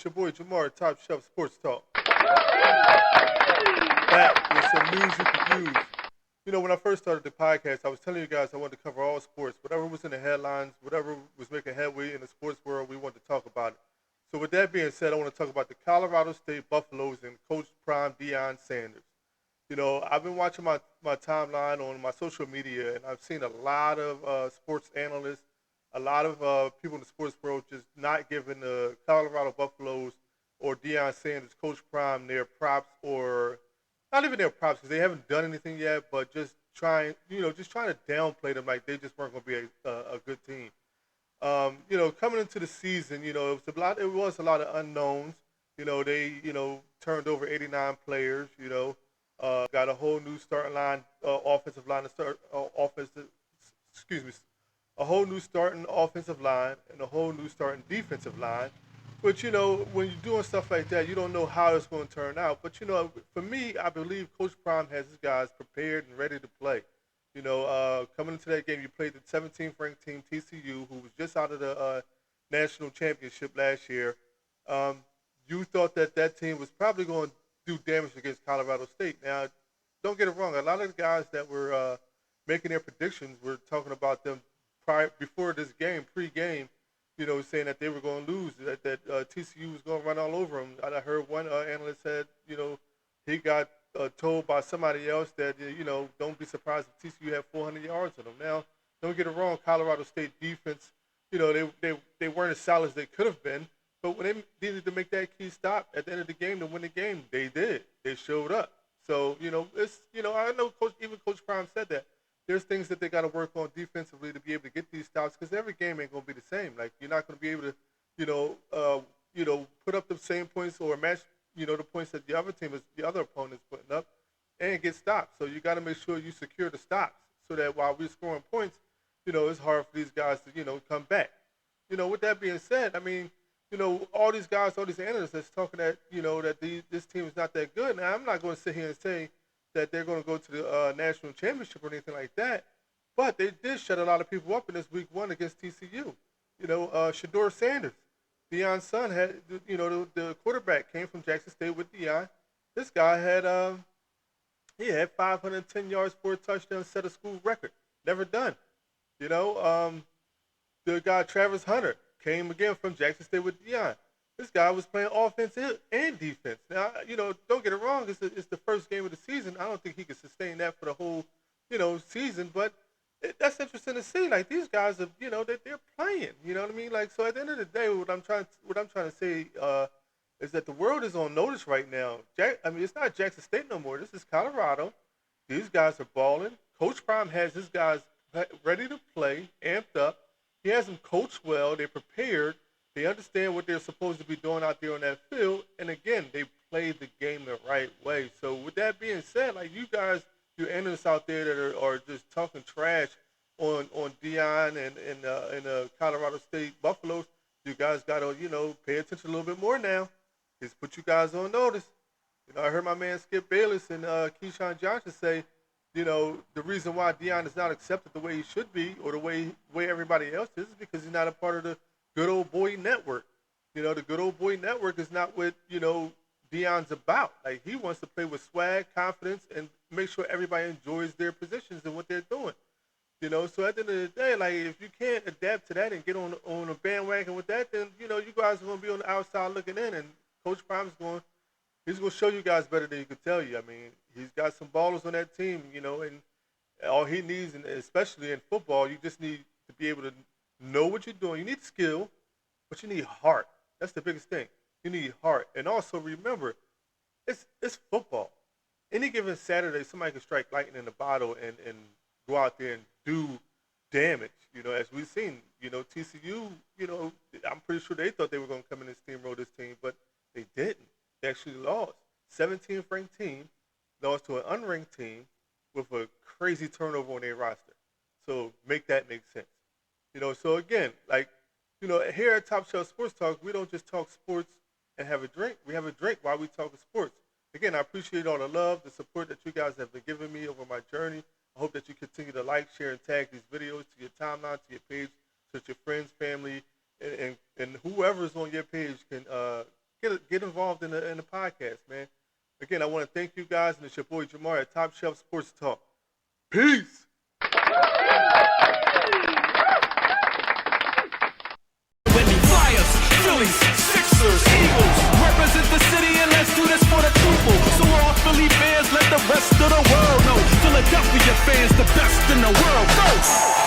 It's your boy Jamar, Top Shelf Sports Talk. Back with some news you can use. When I first started the podcast, I was telling you guys I wanted to cover all sports. Whatever was in the headlines, whatever was making headway in the sports world, we wanted to talk about it. So with that being said, I want to talk about the Colorado State Buffaloes and Coach Prime Deion Sanders. I've been watching my timeline on my social media, and I've seen a lot of sports analysts, a lot of people in the sports world just not giving the Colorado Buffaloes or Deion Sanders, Coach Prime, their props, or not even their props because they haven't done anything yet, but just trying to downplay them like they just weren't going to be a good team. Coming into the season, it was a lot of unknowns. They turned over 89 players. Got a whole new starting line, offensive line to start, excuse me, a whole new starting offensive line and a whole new starting defensive line. But when you're doing stuff like that, you don't know how it's going to turn out. But for me, I believe Coach Prime has his guys prepared and ready to play. Coming into that game, you played the 17th ranked team TCU, who was just out of the national championship last year. Um, you thought that team was probably going to do damage against Colorado State. Now, don't get it wrong. A lot of the guys that were making their predictions were talking about them before this game, pre-game, saying that they were going to lose, that TCU was going to run all over them. I heard one analyst said, he got told by somebody else that, don't be surprised if TCU had 400 yards on them. Now, don't get it wrong, Colorado State defense, they weren't as solid as they could have been, but when they needed to make that key stop at the end of the game to win the game, they did. They showed up. So, I know Coach Prime said that there's things that they got to work on defensively to be able to get these stops because every game ain't going to be the same. Like you're not going to be able to, put up the same points or match, the points that the other opponent is putting up, and get stops. So you got to make sure you secure the stops so that while we're scoring points, it's hard for these guys to, come back. With that being said, I mean, all these guys, all these analysts that's talking that, this team is not that good. Now, I'm not going to sit here and say that they're going to go to the national championship or anything like that. But they did shut a lot of people up in this week one against TCU. Shador Sanders, Deion's son, had the quarterback came from Jackson State with Deion. This guy he had 510 yards for a touchdown, set a school record. Never done. You know, the guy Travis Hunter came again from Jackson State with Deion. This guy was playing offense and defense. Now, don't get it wrong. It's the first game of the season. I don't think he could sustain that for the whole, season. But that's interesting to see. Like these guys are, they're playing. You know what I mean? Like so. At the end of the day, what I'm trying to say is that the world is on notice right now. It's not Jackson State no more. This is Colorado. These guys are balling. Coach Prime has his guys ready to play, amped up. He has them coached well. They're prepared. They understand what they're supposed to be doing out there on that field. And again, they played the game the right way. So with that being said, like you guys, you analysts out there that are just talking trash on Deion and Colorado State Buffaloes, you guys got to, pay attention a little bit more now. Just put you guys on notice. I heard my man Skip Bayless and Keyshawn Johnson say, the reason why Deion is not accepted the way he should be or the way everybody else is because he's not a part of the good old boy network. The good old boy network is not what, Deion's about. Like he wants to play with swag, confidence, and make sure everybody enjoys their positions and what they're doing. So at the end of the day, like if you can't adapt to that and get on a bandwagon with that, then you guys are gonna be on the outside looking in, and Coach Prime's he's gonna show you guys better than he could tell you. I mean, he's got some ballers on that team, and all he needs, and especially in football, you just need to be able to know what you're doing. You need skill, but you need heart. That's the biggest thing. You need heart, and also remember, it's football. Any given Saturday, somebody can strike lightning in the bottle and go out there and do damage. As we've seen, TCU, I'm pretty sure they thought they were going to come in and steamroll this team, but they didn't. They actually lost. 17th ranked team lost to an unranked team with a crazy turnover on their roster. So make that make sense. So again, like, here at Top Shelf Sports Talk, we don't just talk sports and have a drink. We have a drink while we talk sports. Again, I appreciate all the love, the support that you guys have been giving me over my journey. I hope that you continue to like, share, and tag these videos to your timeline, to your page, so that your friends, family, and whoever is on your page can get involved in the podcast, man. Again, I want to thank you guys, and it's your boy Jamar at Top Shelf Sports Talk. Peace. Flyers, Phillies, Sixers, Eagles, represent the city and let's do this for the people. So all Philly fans, let the rest of the world know. Philadelphia fans, the best in the world. Go!